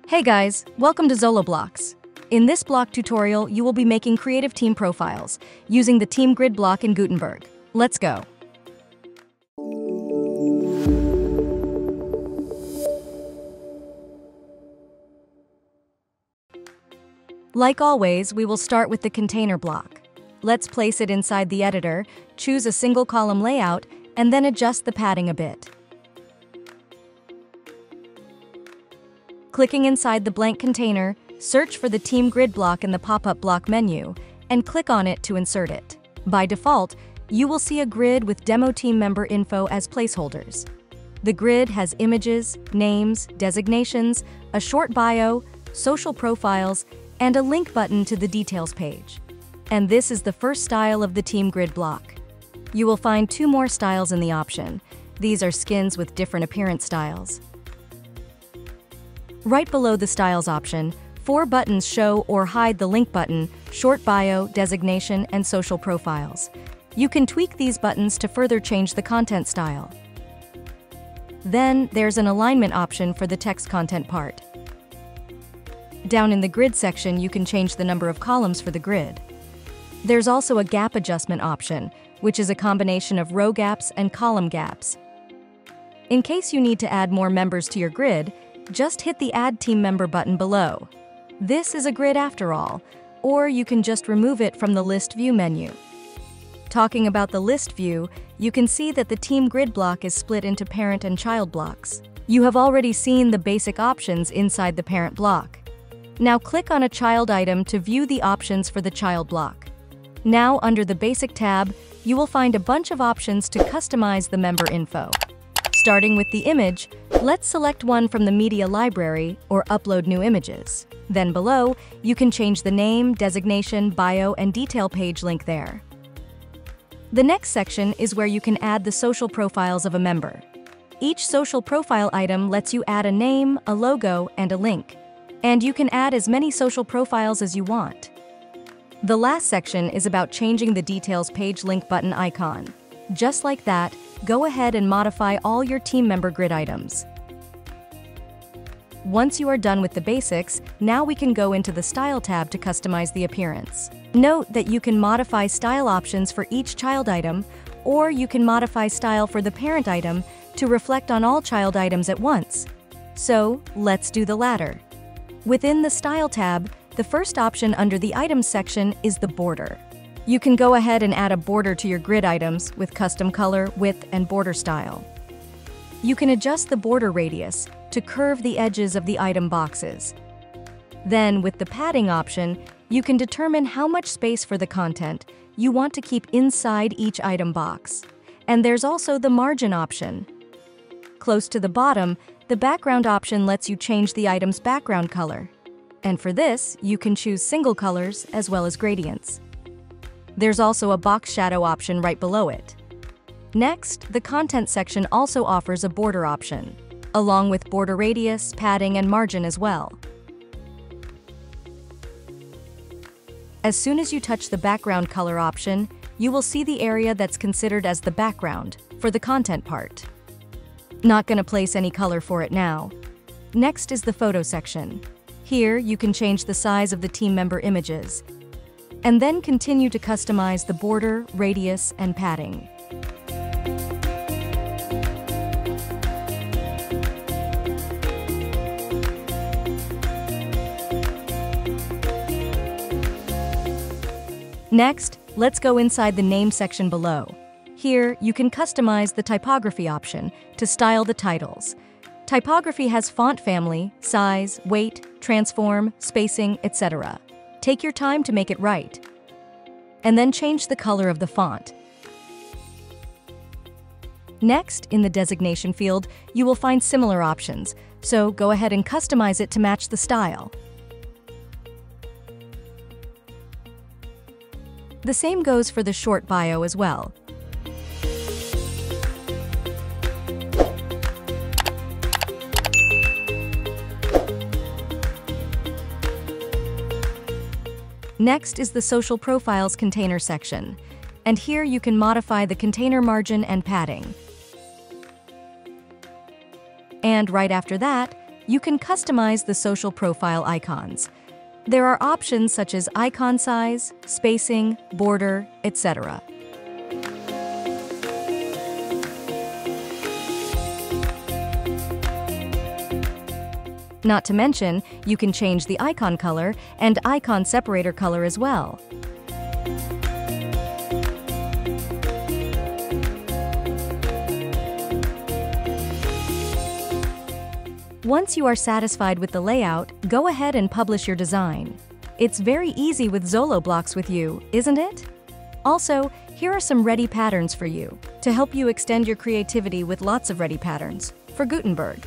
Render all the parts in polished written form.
Hey guys, welcome to ZoloBlocks. In this block tutorial, you will be making creative team profiles using the Team Grid Block in Gutenberg. Let's go. Like always, we will start with the container block. Let's place it inside the editor, choose a single column layout, and then adjust the padding a bit. Clicking inside the blank container, search for the Team Grid Block in the pop-up block menu, and click on it to insert it. By default, you will see a grid with demo team member info as placeholders. The grid has images, names, designations, a short bio, social profiles, and a link button to the details page. And this is the first style of the Team Grid Block. You will find two more styles in the option. These are skins with different appearance styles. Right below the Styles option, 4 buttons show or hide the link button, short bio, designation, and social profiles. You can tweak these buttons to further change the content style. Then, there's an alignment option for the text content part. Down in the grid section, you can change the number of columns for the grid. There's also a gap adjustment option, which is a combination of row gaps and column gaps. In case you need to add more members to your grid, just hit the Add Team Member button below. This is a grid after all, or you can just remove it from the List View menu. Talking about the List View, you can see that the Team Grid Block is split into parent and child blocks. You have already seen the basic options inside the parent block. Now click on a child item to view the options for the child block. Now under the Basic tab, you will find a bunch of options to customize the member info. Starting with the image, let's select one from the media library or upload new images. Then below, you can change the name, designation, bio, and detail page link there. The next section is where you can add the social profiles of a member. Each social profile item lets you add a name, a logo, and a link. And you can add as many social profiles as you want. The last section is about changing the details page link button icon. Just like that, go ahead and modify all your team member grid items. Once you are done with the basics, now we can go into the Style tab to customize the appearance. Note that you can modify style options for each child item, or you can modify style for the parent item to reflect on all child items at once. So, let's do the latter. Within the Style tab, the first option under the Items section is the border. You can go ahead and add a border to your grid items with custom color, width, and border style. You can adjust the border radius to curve the edges of the item boxes. Then, with the padding option, you can determine how much space for the content you want to keep inside each item box. And there's also the margin option. Close to the bottom, the background option lets you change the item's background color. And for this, you can choose single colors as well as gradients. There's also a box shadow option right below it. Next, the content section also offers a border option, along with border radius, padding, and margin as well. As soon as you touch the background color option, you will see the area that's considered as the background for the content part. Not going to place any color for it now. Next is the photo section. Here, you can change the size of the team member images, and then continue to customize the border, radius, and padding. Next, let's go inside the name section below. Here, you can customize the typography option to style the titles. Typography has font family, size, weight, transform, spacing, etc. Take your time to make it right. And then change the color of the font. Next, in the designation field, you will find similar options, so go ahead and customize it to match the style. The same goes for the short bio as well. Next is the Social Profiles container section, and here you can modify the container margin and padding. And right after that, you can customize the social profile icons. There are options such as icon size, spacing, border, etc. Not to mention, you can change the icon color and icon separator color as well. Once you are satisfied with the layout, go ahead and publish your design. It's very easy with ZoloBlocks with you, isn't it? Also, here are some ready patterns for you to help you extend your creativity with lots of ready patterns for Gutenberg.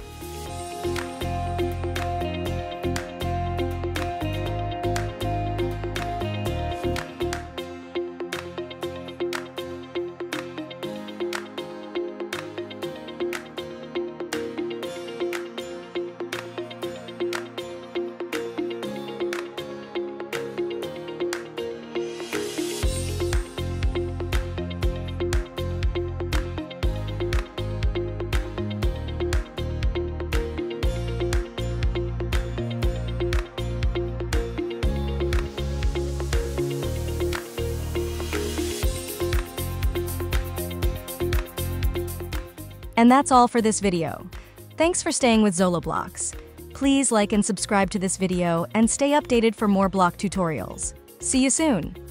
And that's all for this video. Thanks for staying with ZoloBlocks. Please like and subscribe to this video and stay updated for more block tutorials. See you soon!